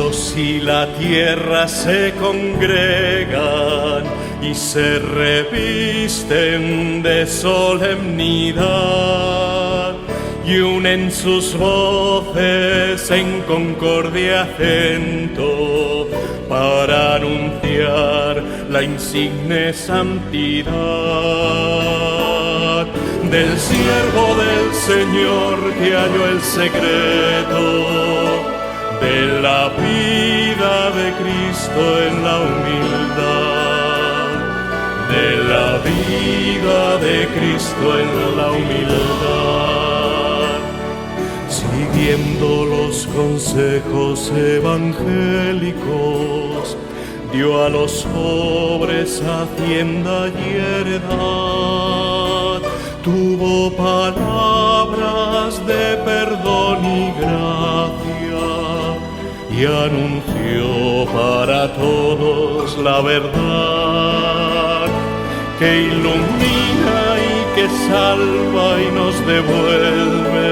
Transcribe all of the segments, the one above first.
cielos y la tierra se congregan y se revisten de solemnidad y unen sus voces en concordia acento para anunciar la insigne santidad del siervo del Señor que halló el secreto de la vida de Cristo en la humildad, de la vida de Cristo en la humildad, siguiendo los consejos evangélicos, dio a los pobres hacienda y heredad, tuvo palabras de perdón y gracia, y anunció para todos la verdad, que ilumina y que salva y nos devuelve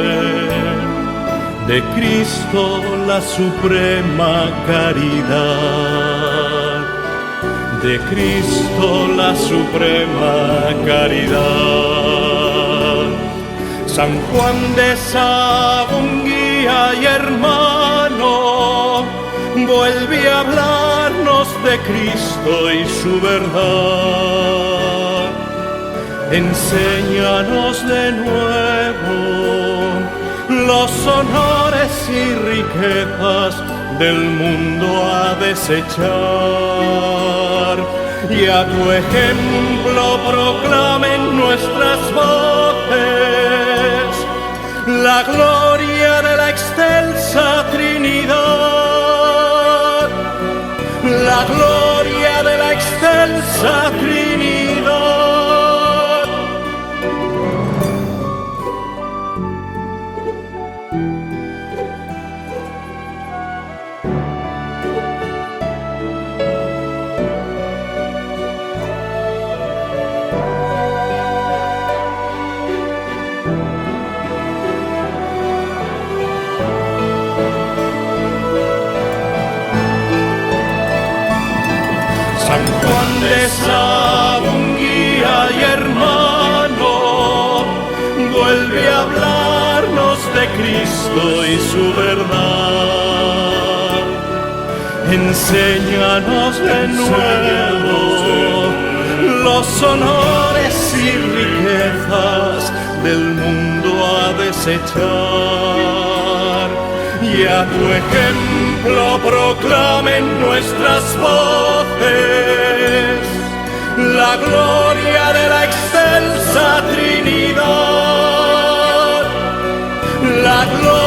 de Cristo la suprema caridad, de Cristo la suprema caridad. San Juan de Sagunguía y hermano, vuelve a hablarnos de Cristo y su verdad. Enséñanos de nuevo los honores y riquezas del mundo a desechar, y a tu ejemplo proclamen nuestras voces la gloria de la excelsa Trinidad, la gloria de la excelsa Trinidad. San Juan de Sagunguía y hermano, vuelve a hablarnos de Cristo y su verdad. Enséñanos de nuevo los honores y riquezas del mundo a desechar, y a tu ejemplo proclamen nuestras voces la gloria de la excelsa Trinidad, la gloria